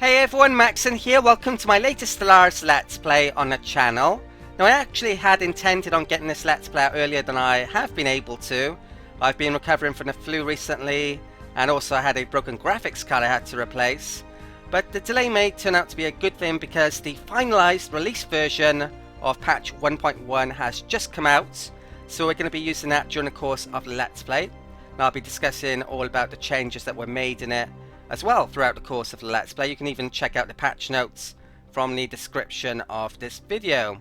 Hey everyone, Macsen here. Welcome to my latest Stellaris Let's Play on the channel. Now I actually had intended on getting this Let's Play out earlier than I have been able to. I've been recovering from the flu recently, and also I had a broken graphics card I had to replace. But the delay may turn out to be a good thing because the finalized release version of patch 1.1 has just come out. So we're going to be using that during the course of the Let's Play. And I'll be discussing all about the changes that were made in it as well throughout the course of the Let's Play. You can even check out the patch notes from the description of this video.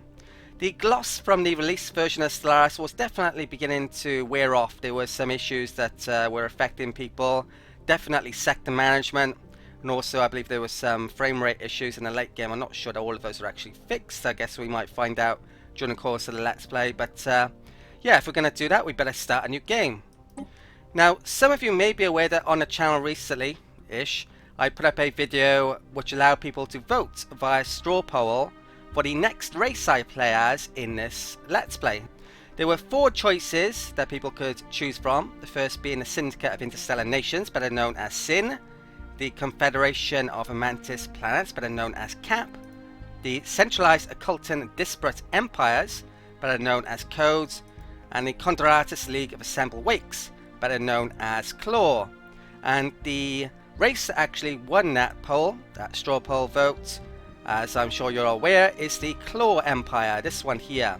The gloss from the release version of Stellaris was definitely beginning to wear off. There were some issues that were affecting people, definitely sector management, and also I believe there were some frame rate issues in the late game. I'm not sure that all of those are actually fixed. I guess we might find out during the course of the Let's Play, but yeah, if we're going to do that, we better start a new game. Now, some of you may be aware that on the channel recently, I put up a video which allowed people to vote via straw poll for the next race I play as in this Let's Play. There were 4 choices that people could choose from, the first being the Syndicate of Interstellar Nations, better known as SIN, the Confederation of Mantis Planets, better known as CAP, the Centralized Occultan Disparate Empires, better known as Codes, and the Condoratus League of Assembled Wakes, better known as Claw. And the race that actually won that poll, that straw poll vote, as I'm sure you're aware, is the Claw Empire, this one here.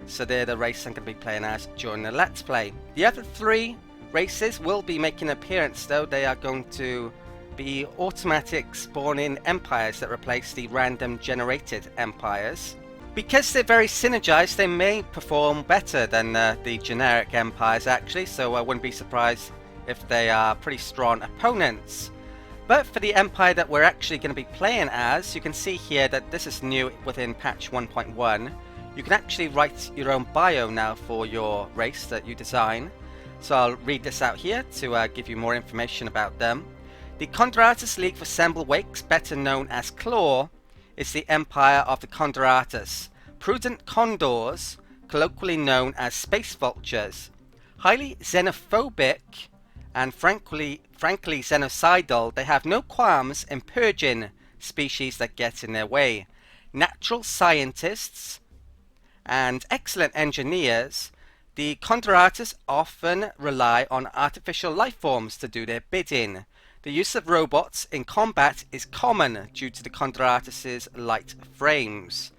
So they're the race I'm going to be playing as during the Let's Play. The other 3 races will be making an appearance though. They are going to be automatic spawning empires that replace the random generated empires. Because they're very synergized, they may perform better than the generic empires actually, so I wouldn't be surprised if they are pretty strong opponents. But for the empire that we're actually going to be playing as, you can see here that this is new within patch 1.1. You can actually write your own bio now for your race that you design. So I'll read this out here to give you more information about them. The Condoratus League of Assembled Wakes, better known as Claw, is the empire of the Condoratus. Prudent condors, colloquially known as space vultures. Highly xenophobic and frankly xenocidal, they have no qualms in purging species that get in their way. Natural scientists and excellent engineers, the Condoratus often rely on artificial life forms to do their bidding. The use of robots in combat is common due to the Condoratus' light frames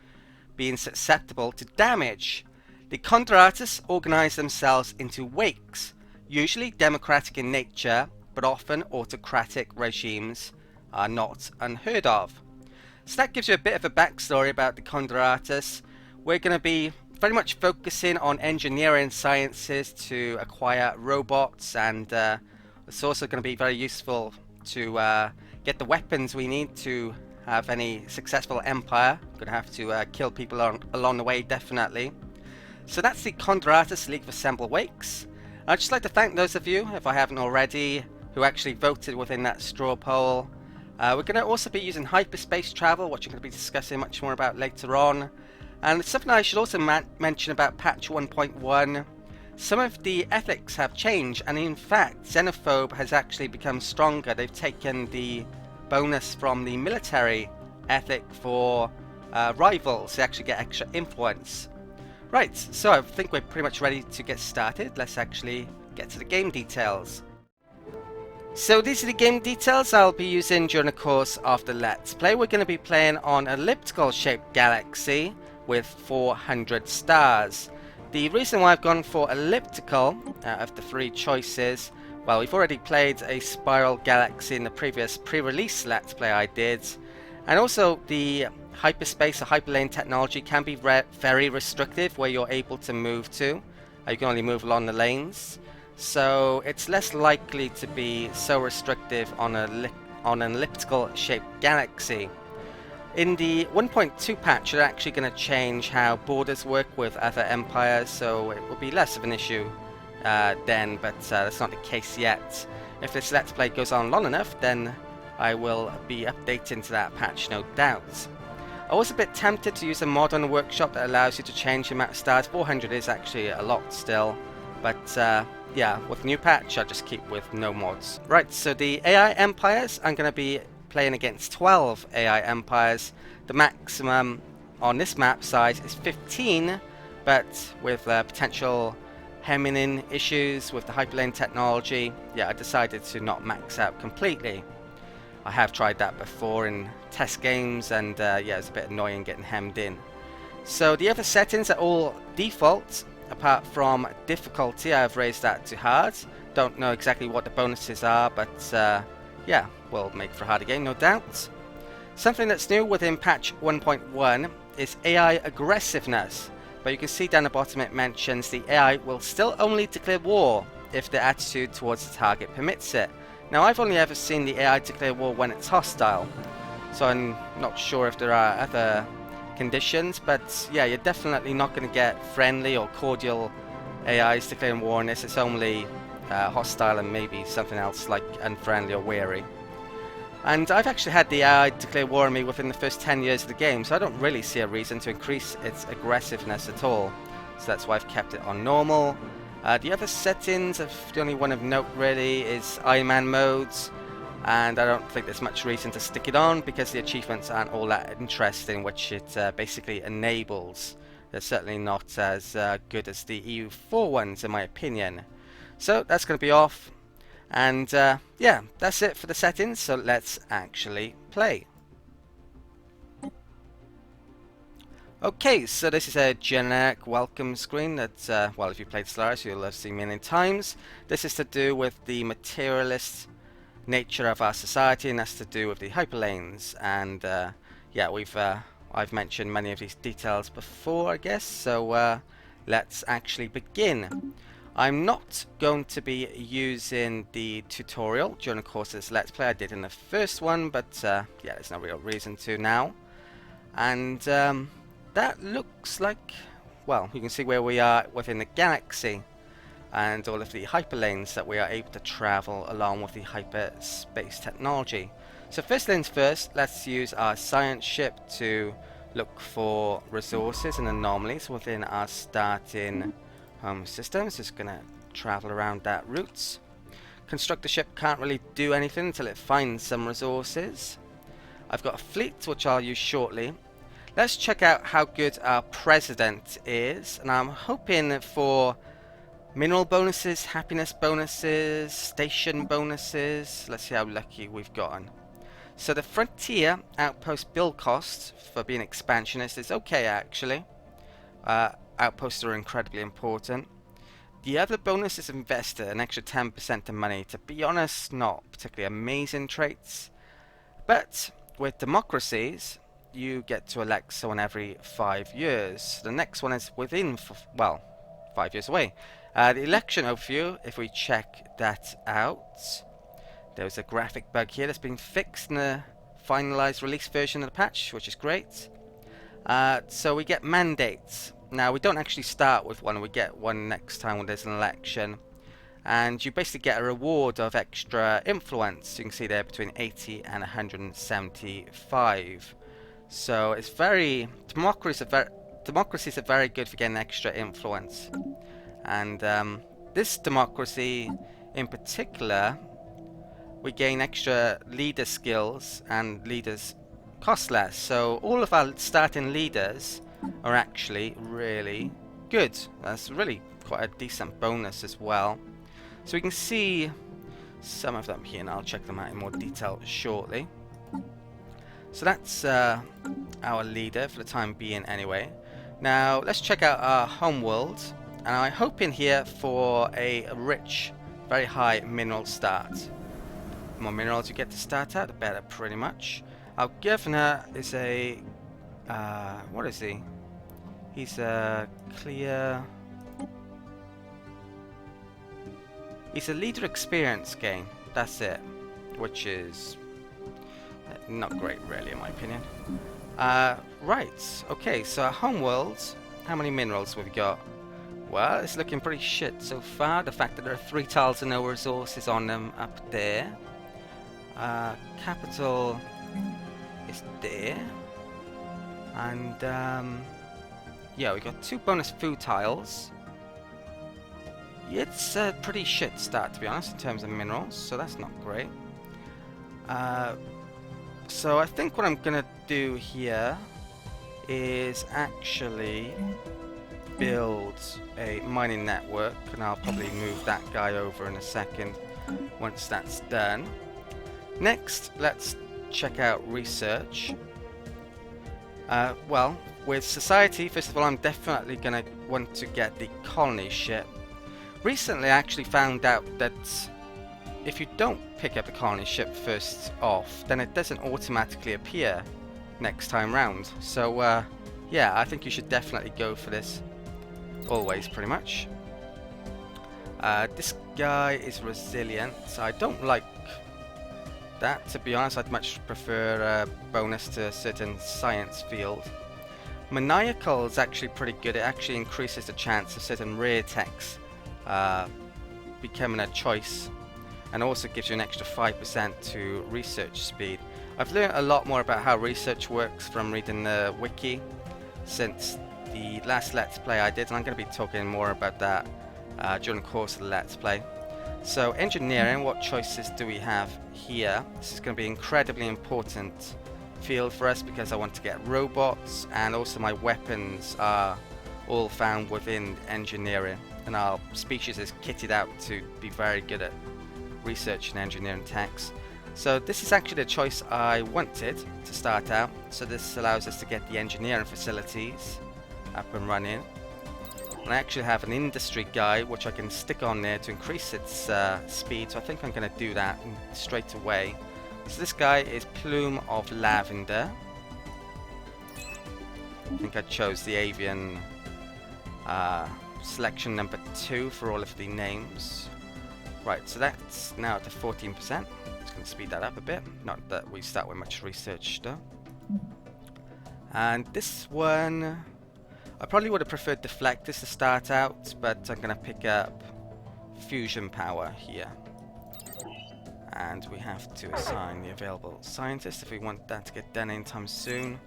being susceptible to damage. The Condoratus organize themselves into wakes, usually democratic in nature, but often autocratic regimes are not unheard of. So that gives you a bit of a backstory about the Condoratus. We're going to be very much focusing on engineering sciences to acquire robots, and it's also going to be very useful to get the weapons we need to have any successful empire. Going to have to kill people along the way, definitely. So that's the Condoratus League of Assembled Wakes. I'd just like to thank those of you, if I haven't already, who actually voted within that straw poll. We're going to also be using hyperspace travel, which I'm going to be discussing much more about later on. And something I should also mention about patch 1.1, some of the ethics have changed, and in fact Xenophobe has actually become stronger. They've taken the bonus from the military ethic for rivals. They actually get extra influence. Right, so I think we're pretty much ready to get started. Let's actually get to the game details. So these are the game details I'll be using during the course of the Let's Play. We're going to be playing on an elliptical shaped galaxy with 400 stars. The reason why I've gone for elliptical out of the 3 choices, well, we've already played a spiral galaxy in the previous pre-release Let's Play I did, and also the hyperspace or hyperlane technology can be very restrictive where you're able to move to. You can only move along the lanes, so it's less likely to be so restrictive on an elliptical shaped galaxy. In the 1.2 patch, they're actually going to change how borders work with other empires, so it will be less of an issue then, but that's not the case yet. If this Let's Play goes on long enough, then I will be updating to that patch, no doubt. I was a bit tempted to use a mod on the workshop that allows you to change the amount of stars. 400 is actually a lot still, but yeah, with new patch I'll just keep with no mods. Right, so the AI empires I'm going to be playing against 12 AI empires. The maximum on this map size is 15, but with potential hemming in issues with the hyperlane technology, yeah, I decided to not max out completely. I have tried that before in test games, and yeah, it's a bit annoying getting hemmed in. So the other settings are all default, apart from difficulty. I have raised that to hard. Don't know exactly what the bonuses are, but yeah, will make for a harder game, no doubt. Something that's new within patch 1.1 is AI aggressiveness, but you can see down the bottom it mentions the AI will still only declare war if the attitude towards the target permits it. Now, I've only ever seen the AI declare war when it's hostile, so I'm not sure if there are other conditions, but yeah, you're definitely not going to get friendly or cordial AIs declaring war on this. It's only hostile and maybe something else like unfriendly or wary. And I've actually had the AI declare war on me within the first 10 years of the game, so I don't really see a reason to increase its aggressiveness at all. So that's why I've kept it on normal. The other settings, the only one of note really is Iron Man modes, and I don't think there's much reason to stick it on because the achievements aren't all that interesting, which it basically enables. They're certainly not as good as the EU4 ones in my opinion. So that's going to be off, and yeah, that's it for the settings, so let's actually play. Okay, so this is a generic welcome screen that, well, if you played Stellaris, you'll have seen many times. This is to do with the materialist nature of our society, and that's to do with the hyperlanes. And yeah, I've mentioned many of these details before, I guess. So let's actually begin. I'm not going to be using the tutorial during the course of this Let's Play. I did in the first one, but yeah, there's no real reason to now. And that looks like, well, you can see where we are within the galaxy and all of the hyperlanes that we are able to travel along with the hyperspace technology. So first things first, let's use our science ship to look for resources and anomalies within our starting home system. It's just going to travel around that route. Constructor ship can't really do anything until it finds some resources. I've got a fleet which I'll use shortly. Let's check out how good our president is, and I'm hoping for mineral bonuses, happiness bonuses, station bonuses. Let's see how lucky we've gotten. So the frontier outpost build cost for being expansionist is okay actually. Outposts are incredibly important. The other bonus is investor, an extra 10% of money. To be honest, not particularly amazing traits, but with democracies you get to elect someone every 5 years. The next one is within, well, 5 years away. The election overview, if we check that out, there's a graphic bug here that's been fixed in the finalized release version of the patch, which is great. So we get mandates. Now we don't actually start with one, we get one next time when there's an election. And you basically get a reward of extra influence. You can see there between 80 and 175. So it's very, democracies are very good for getting extra influence. And this democracy in particular, we gain extra leader skills, and leaders cost less. So all of our starting leaders are actually really good. That's really quite a decent bonus as well. So we can see some of them here, and I'll check them out in more detail shortly. So that's our leader for the time being anyway. Now let's check out our homeworld, and I'm hoping here for a rich, very high mineral start. The more minerals you get to start at, the better pretty much. Our governor is a, what is he? He's a clear... He's a leader experience gain, that's it, which is not great really in my opinion. Right, okay, so our homeworld, how many minerals have we got? Well, it's looking pretty shit so far. The fact that there are 3 tiles and no resources on them up there. Capital is there. And yeah, we got 2 bonus food tiles. It's a pretty shit start to be honest in terms of minerals, so that's not great. So I think what I'm gonna do here is actually build a mining network, and I'll probably move that guy over in a second once that's done. Next, let's check out research. Well, with society, first of all, I'm definitely going to want to get the colony ship. Recently, I actually found out that if you don't pick up the colony ship first off, then it doesn't automatically appear next time round. So, yeah, I think you should definitely go for this. Always, pretty much. This guy is resilient, so I don't like that, to be honest. I'd much prefer a bonus to a certain science field. Maniacal is actually pretty good. It actually increases the chance of certain rare techs becoming a choice, and also gives you an extra 5% to research speed. I've learned a lot more about how research works from reading the wiki since the last Let's Play I did, and I'm going to be talking more about that during the course of the Let's Play. So engineering, what choices do we have here? This is going to be an incredibly important field for us because I want to get robots, and also my weapons are all found within engineering, and our species is kitted out to be very good at research and engineering techs. So this is actually the choice I wanted to start out. So this allows us to get the engineering facilities up and running. And I actually have an industry guy which I can stick on there to increase its speed, so I think I'm going to do that straight away. So this guy is Plume of Lavender. I think I chose the avian selection number 2 for all of the names. Right, so that's now at 14%. Just going to speed that up a bit. Not that we start with much research though. And this one, I probably would have preferred Deflectors to start out, but I'm going to pick up Fusion Power here. And we have to assign the available scientist if we want that to get done anytime soon.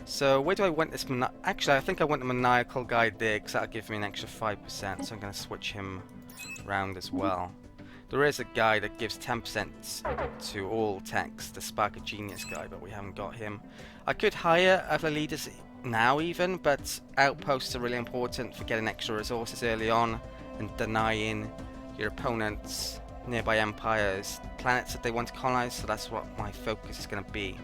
So where do I want this? Actually, I think I want the Maniacal guy there because that'll give me an extra 5%, so I'm going to switch him around as well. There is a guy that gives 10% to all techs, the Spark of Genius guy, but we haven't got him. I could hire other leaders now even, but outposts are really important for getting extra resources early on and denying your opponents nearby empires planets that they want to colonize, so that's what my focus is going to be.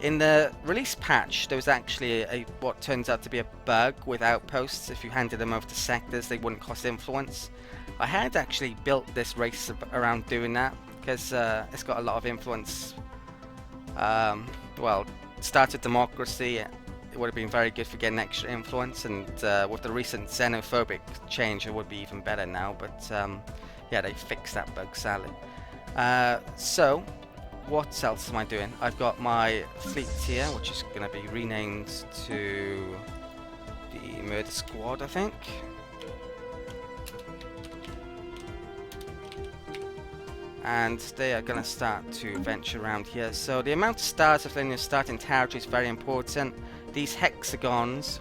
In the release patch, there was actually what turns out to be a bug with outposts. If you handed them over to sectors, they wouldn't cost influence. I had actually built this race around doing that because it's got a lot of influence. Well, started democracy. It would have been very good for getting extra influence, and with the recent xenophobic change, it would be even better now. But yeah, they fixed that bug, sadly. So, what else am I doing? I've got my fleet here, which is going to be renamed to the Murder Squad, I think. And they are going to start to venture around here. So the amount of stars within your starting territory is very important. These hexagons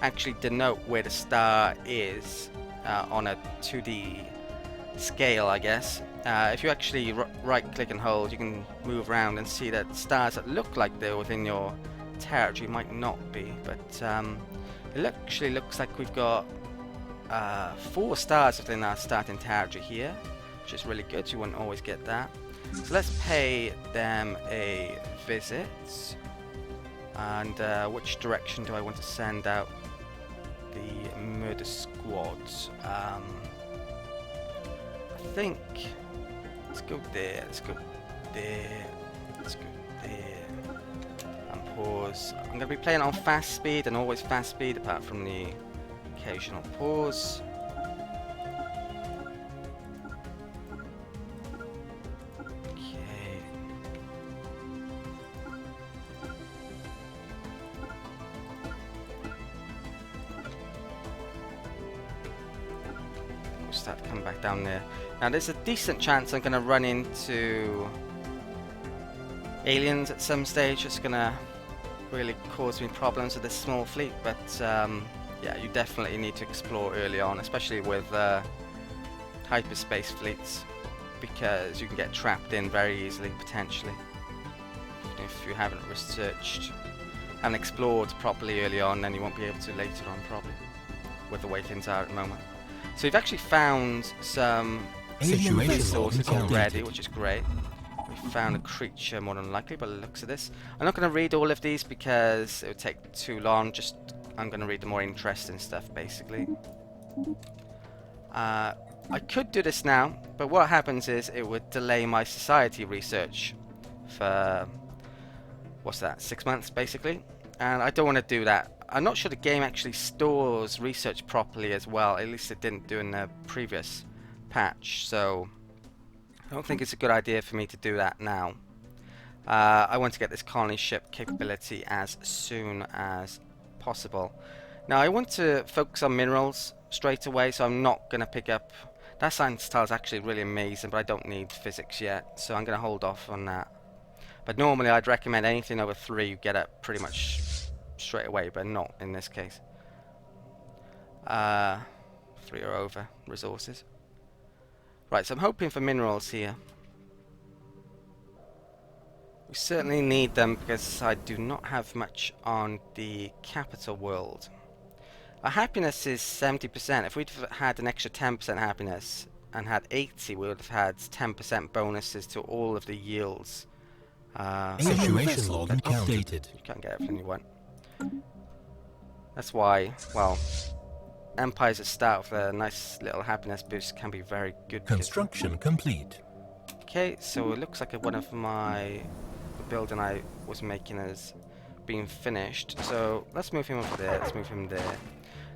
actually denote where the star is on a 2D scale, I guess. If you actually right click and hold, you can move around and see that stars that look like they're within your territory might not be, but it actually looks like we've got 4 stars within our starting territory here, which is really good. You wouldn't always get that. So let's pay them a visit. And which direction do I want to send out the Murder Squad? I think let's go there, let's go there, let's go there, and pause. I'm going to be playing on fast speed, and always fast speed apart from the occasional pause. Okay. We'll start to come back down there. Now there's a decent chance I'm going to run into aliens at some stage. It's going to really cause me problems with this small fleet, but yeah, you definitely need to explore early on, especially with hyperspace fleets, because you can get trapped in very easily, potentially. if you haven't researched, haven't explored properly early on, then you won't be able to later on probably, with the way things are at the moment. So you've actually found some resources already, which is great. We found a creature more than likely by the looks of this. I'm not going to read all of these because it would take too long. Just I'm going to read the more interesting stuff basically. I could do this now, but what happens is it would delay my society research for, what's that, 6 months basically, and I don't want to do that. I'm not sure the game actually stores research properly as well, at least it didn't do in the previous patch, so I don't think it's a good idea for me to do that now. I want to get this colony ship capability as soon as possible. Now I want to focus on minerals straight away, so I'm not going to pick up. That science tile is actually really amazing, but I don't need physics yet, so I'm going to hold off on that. But normally I'd recommend anything over 3 you get up pretty much straight away, but not in this case. 3 or over resources. Right, so I'm hoping for minerals here. We certainly need them because I do not have much on the capital world. Our happiness is 70%. If we'd had an extra 10% happiness and had 80, we would have had 10% bonuses to all of the yields. Situation log updated. You can't get everything you want. That's why, well, Empires at start with a nice little happiness boost can be very good. Construction complete. Okay, so it looks like one of the building I was making has been finished. So let's move him over there. Let's move him there.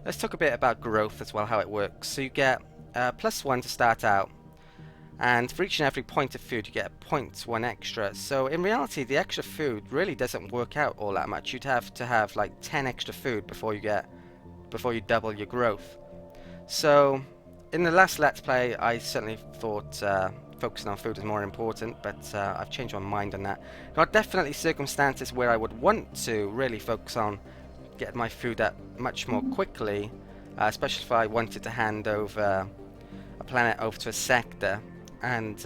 Let's talk a bit about growth as well, how it works. So you get +1 to start out, and for each and every point of food you get a 0.1 extra. So in reality the extra food really doesn't work out all that much. You'd have to have like 10 extra food before you double your growth. So in the last Let's Play I certainly thought focusing on food is more important, but I've changed my mind on that. There are definitely circumstances where I would want to really focus on getting my food up much more quickly, especially if I wanted to hand over a planet over to a sector and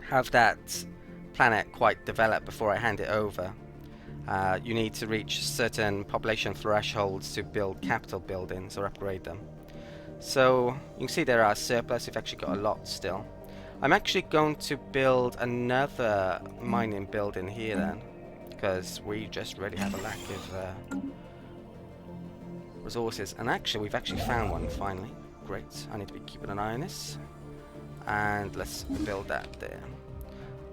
have that planet quite developed before I hand it over. You need to reach certain population thresholds to build capital buildings or upgrade them. So you can see there are surplus. We've actually got a lot still. I'm actually going to build another mining building here then, because we just really have a lack of resources. And actually we've actually found one finally. Great. I need to be keeping an eye on this. And let's build that there.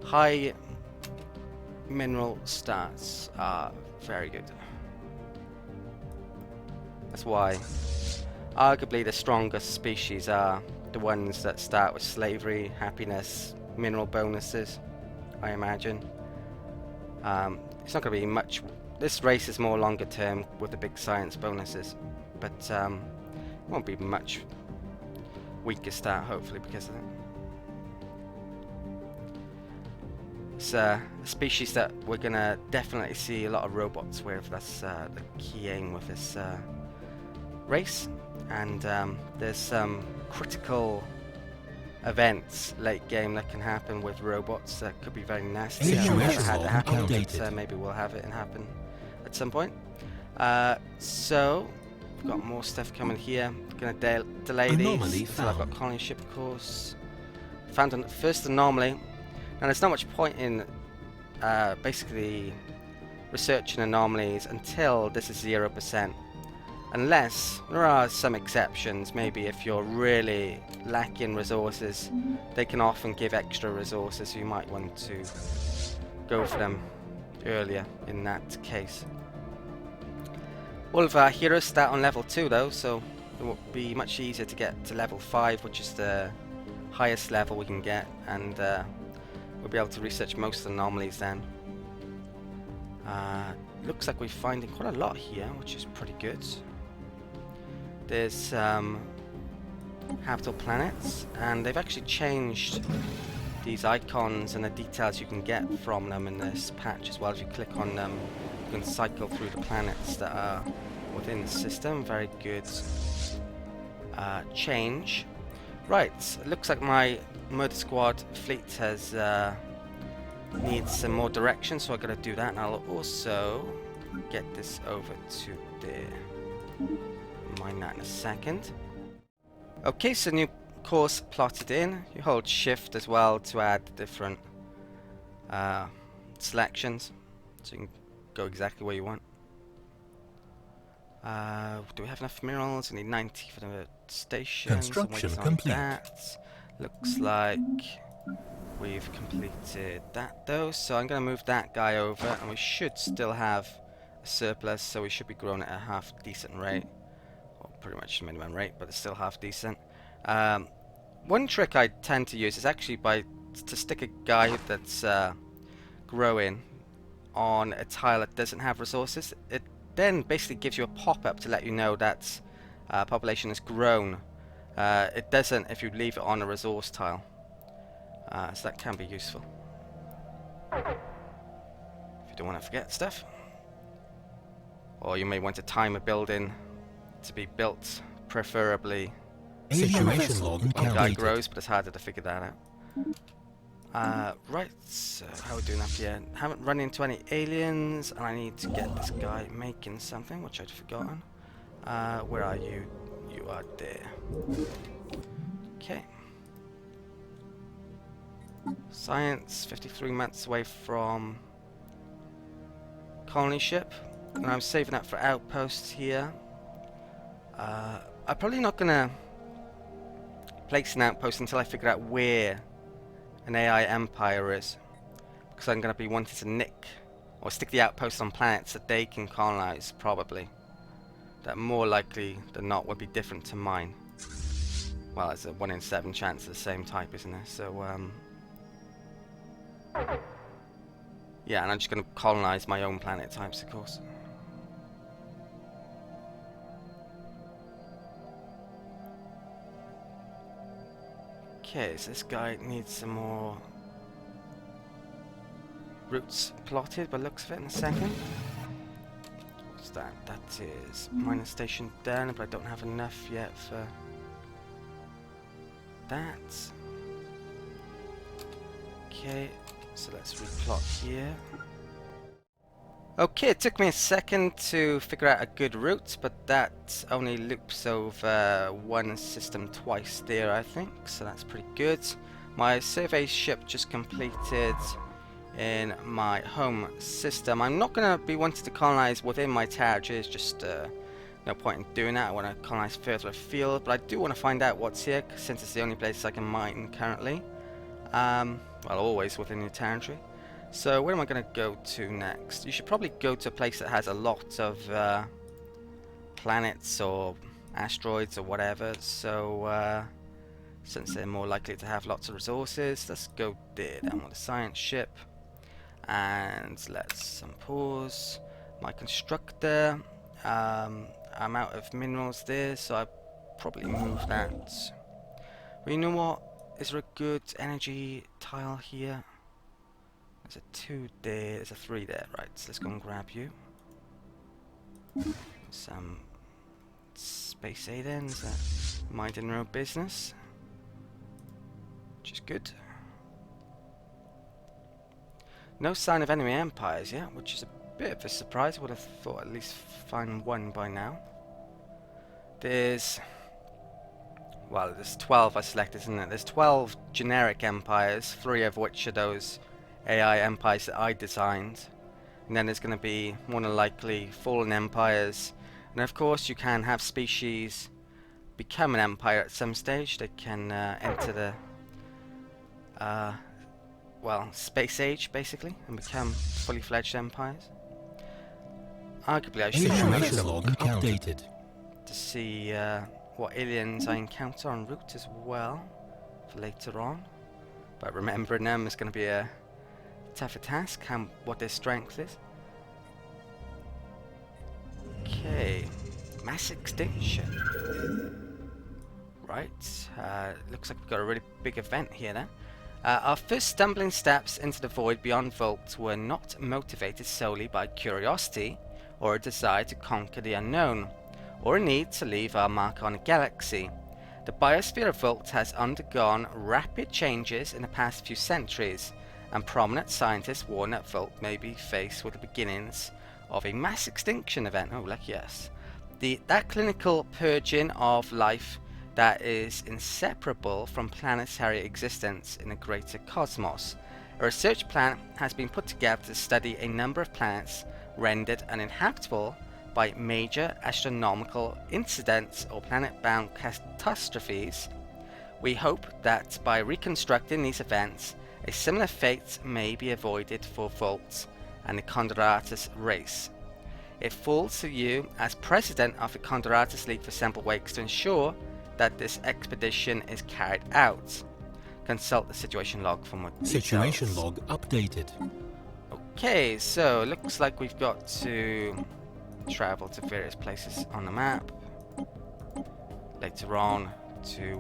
High mineral stats are very good. That's why arguably the strongest species are the ones that start with slavery, happiness, mineral bonuses, I imagine. It's not going to be much. This race is more longer term with the big science bonuses, but it won't be much weaker start hopefully because of that. It's a species that we're going to definitely see a lot of robots with. That's the key aim with this race. And there's some critical events late game that can happen with robots that could be very nasty. I've never had it happen, but maybe we'll have it happen at some point. So we've got more stuff coming here. Going to delay these until I've got colony ship, of course. Found the first anomaly. Now there's not much point in basically researching anomalies until this is 0%. Unless there are some exceptions, maybe if you're really lacking resources, they can often give extra resources, so you might want to go for them earlier in that case. All of our heroes start on level 2 though, so it will be much easier to get to level 5, which is the highest level we can get, and we'll be able to research most of the anomalies then. Looks like we're finding quite a lot here, which is pretty good. There's habitable planets, and they've actually changed these icons and the details you can get from them in this patch as well. If you click on them, you can cycle through the planets that are within the system. Very good change. Right, it looks like my Murder Squad fleet has needs some more direction, so I gotta do that, and I'll also get this over to there. Mine that in a second. Okay, so new course plotted in. You hold shift as well to add different selections, so you can go exactly where you want. Do we have enough minerals? I need 90 for the station. Construction complete. Looks like we've completed that though, so I'm going to move that guy over, and we should still have a surplus, so we should be growing at a half decent rate, or pretty much minimum rate, but it's still half decent. One trick I tend to use is actually to stick a guy that's growing on a tile that doesn't have resources. It then basically gives you a pop-up to let you know that population has grown. It doesn't if you leave it on a resource tile. So that can be useful if you don't want to forget stuff. Or you may want to time a building to be built, preferably Situation log when a guy updated. grows, but it's harder to figure that out. Right, so how are we doing up here? Haven't run into any aliens, and I need to get this guy making something, which I'd forgotten. Where are you? You are there. Okay. Science, 53 months away from colony ship, and I'm saving up for outposts here. I'm probably not gonna place an outpost until I figure out where an AI empire is, because I'm gonna be wanting to nick or stick the outposts on planets that they can colonize, probably. That more likely than not would be different to mine. Well, it's a 1 in 7 chance of the same type, isn't there? So yeah, and I'm just going to colonize my own planet types, of course. Okay, so this guy needs some more routes plotted by the looks of it in a second. What's that? That is minor station down, but I don't have enough yet for that. Okay. So let's replot here. Okay, it took me a second to figure out a good route, but that only loops over one system twice there, I think, so that's pretty good. My survey ship just completed in my home system. I'm not going to be wanting to colonize within my territory, it's just no point in doing that. I want to colonize further afield, but I do want to find out what's here, since it's the only place I can mine currently. Well, always within your territory. So where am I going to go to next? You should probably go to a place that has a lot of planets or asteroids or whatever. So since they're more likely to have lots of resources, let's go there, down with the science ship. And let's pause my constructor. I'm out of minerals there, so I probably move that. But you know what? Is there a good energy tile here? There's a 2 there, there's a 3 there. Right, so let's go and grab you. Some space aliens that minding their own business, which is good. No sign of enemy empires yet, which is a bit of a surprise. Would have thought at least find one by now. There's 12 I selected, isn't it? There's 12 generic empires, 3 of which are those AI empires that I designed. And then there's going to be, more than likely, fallen empires. And of course you can have species become an empire at some stage. They can enter the space age, basically, and become fully fledged empires. Arguably I should Situation log updated. to see what aliens I encounter en route as well for later on, but remembering them is going to be a tougher task, what their strength is. Okay, mass extinction. Right, looks like we've got a really big event here then. Our first stumbling steps into the void beyond Vultures were not motivated solely by curiosity or a desire to conquer the unknown, or a need to leave our mark on a galaxy. The biosphere of Vultures has undergone rapid changes in the past few centuries, and prominent scientists warn that Volt may be faced with the beginnings of a mass extinction event. Oh, lucky us. That clinical purging of life that is inseparable from planetary existence in the greater cosmos. A research plan has been put together to study a number of planets rendered uninhabitable by major astronomical incidents or planet-bound catastrophes. We hope that by reconstructing these events, a similar fate may be avoided for Volt and the Condoratus race. It falls to you as president of the Condoratus League for Sample Wakes to ensure that this expedition is carried out. Consult the situation log for more details. Situation log updated. Okay, so looks like we've got to travel to various places on the map later on to,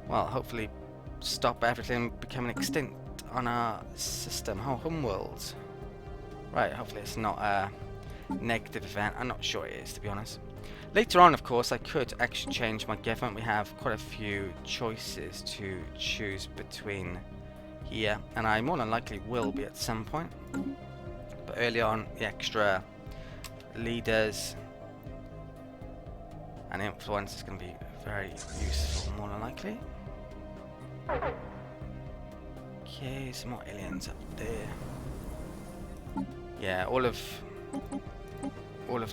well, hopefully stop everything becoming extinct on our system, our homeworld. Right, hopefully it's not a negative event. I'm not sure it is, to be honest. Later on, of course, I could actually change my government. We have quite a few choices to choose between here, and I more than likely will be at some point. But early on, the extra leaders and influence is going to be very useful, more than likely. Okay, some more aliens up there. Yeah, all of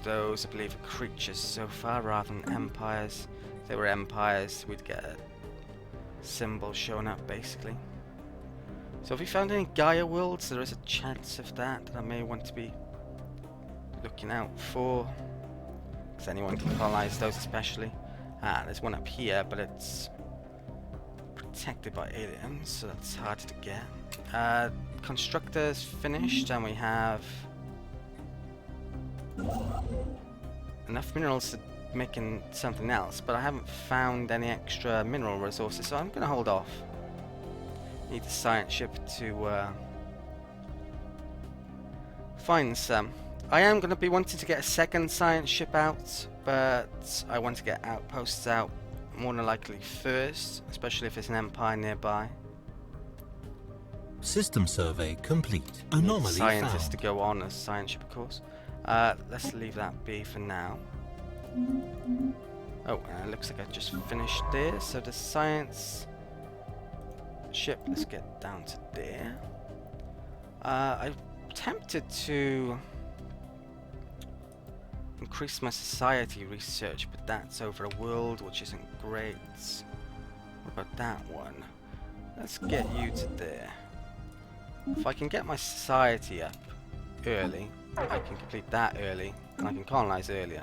those, I believe, are creatures so far rather than empires. If they were empires, we'd get a symbol showing up, basically. So if we found any Gaia worlds, there is a chance of that I may want to be looking out for. Because anyone can colonize those especially. Ah, there's one up here, but it's protected by aliens, so that's hard to get. Constructors finished, and we have enough minerals to making something else, but I haven't found any extra mineral resources, so I'm going to hold off. Need the science ship to find some. I am going to be wanting to get a second science ship out, but I want to get outposts out more than likely first, especially if there's an empire nearby. System survey complete. Anomaly Scientists found. to go on as science ship, of course. Let's leave that be for now. Oh, it looks like I just finished there. So the science ship, let's get down to there. I'm tempted to increase my society research, but that's over a world which isn't great. What about that one? Let's get you to there. If I can get my society up early, I can complete that early, and I can colonize earlier.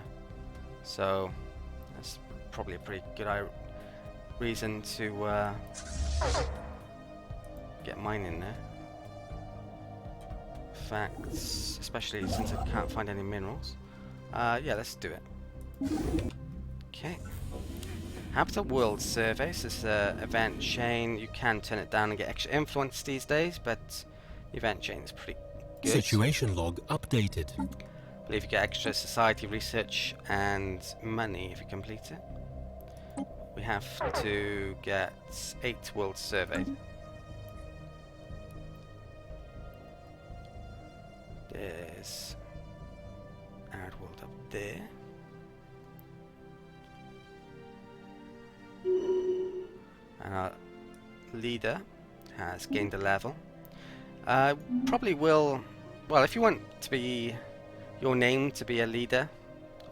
So that's probably a pretty good reason to get mine in there. Facts, especially since I can't find any minerals. Yeah, let's do it. Okay. Habitat World Surveys is an event chain. You can turn it down and get extra influence these days, but the event chain is pretty good. Situation log updated. I believe you get extra society research and money if you complete it. We have to get 8 worlds surveyed. There's Arid World up there. And our leader has gained a level. Probably will, well, if you want to be your name to be a leader,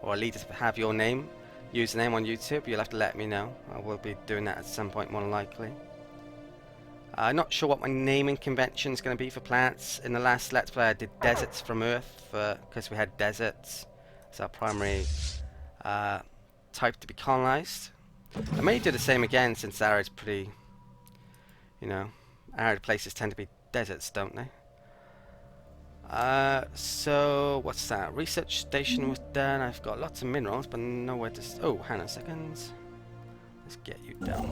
or a leader to have your name, username on YouTube, you'll have to let me know. I will be doing that at some point, more than likely. I'm not sure what my naming convention is going to be for planets. In the last Let's Play I did deserts from Earth, because we had deserts as our primary type to be colonized. I may do the same again, since Arid's pretty, you know, arid places tend to be deserts, don't they? So what's that? Research station was done. I've got lots of minerals, but nowhere to. Oh, hang on a second. Let's get you down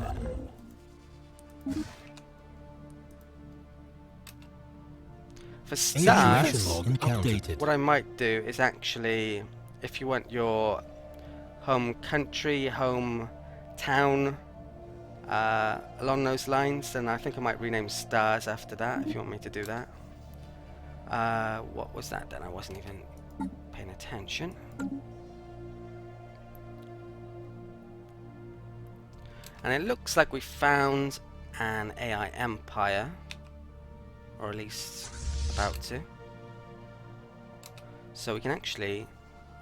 there. For starters, what I might do is actually, if you want your home country, home town along those lines, then I think I might rename stars after that, if you want me to do that. What was that then? I wasn't even paying attention. And it looks like we found an AI empire, or at least about to. So we can actually,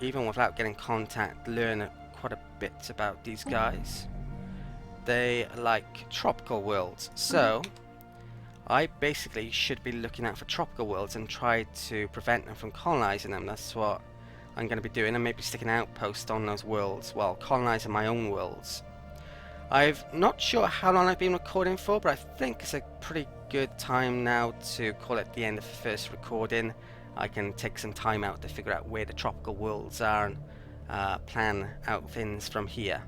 even without getting contact, learn quite a bit about these guys. They like tropical worlds, so I basically should be looking out for tropical worlds and try to prevent them from colonizing them. That's what I'm going to be doing, and maybe sticking an outpost on those worlds while colonizing my own worlds. I'm not sure how long I've been recording for, but I think it's a pretty good time now to call it the end of the first recording. I can take some time out to figure out where the tropical worlds are and plan out things from here.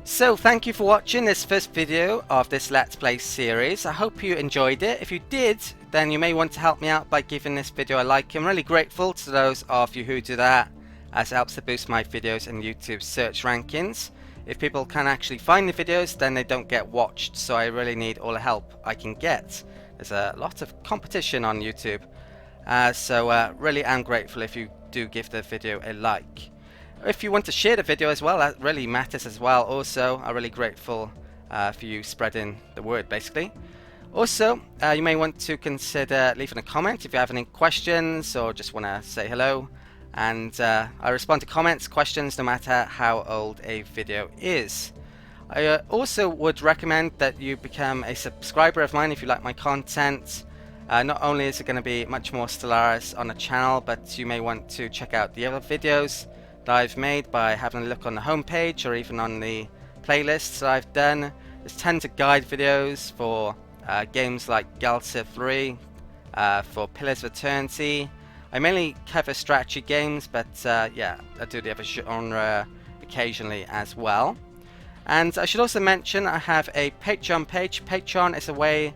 So thank you for watching this first video of this Let's Play series. I hope you enjoyed it. If you did, then you may want to help me out by giving this video a like. I'm really grateful to those of you who do that, as it helps to boost my videos in YouTube search rankings. If people can actually find the videos, then they don't get watched, so I really need all the help I can get. There's a lot of competition on YouTube, so really am grateful if you do give the video a like. If you want to share the video as well, that really matters as well. Also, I'm really grateful for you spreading the word, basically. Also, you may want to consider leaving a comment if you have any questions or just want to say hello. And I respond to comments, questions, no matter how old a video is. I also would recommend that you become a subscriber of mine if you like my content. Not only is it going to be much more Stellaris on the channel, but you may want to check out the other videos that I've made by having a look on the homepage or even on the playlists that I've done. There's tons of guide videos for games like Galta 3, for Pillars of Eternity. I mainly cover strategy games, but yeah, I do the other genre occasionally as well. And I should also mention I have a Patreon page. Patreon is a way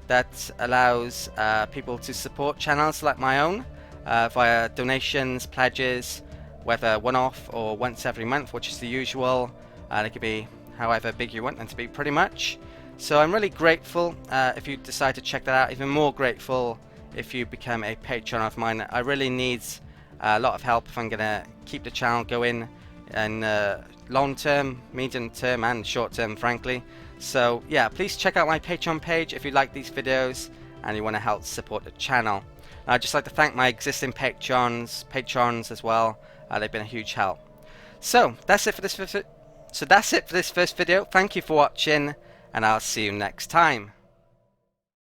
that allows people to support channels like my own via donations, pledges, whether one-off or once every month, which is the usual. They could be however big you want them to be, pretty much. So I'm really grateful if you decide to check that out. Even more grateful if you become a patron of mine. I really need a lot of help if I'm going to keep the channel going in long term, medium term and short term, frankly. So yeah, please check out my Patreon page if you like these videos and you want to help support the channel. And I'd just like to thank my existing patrons as well. They've been a huge help. So that's it for this first video. Thank you for watching, and I'll see you next time.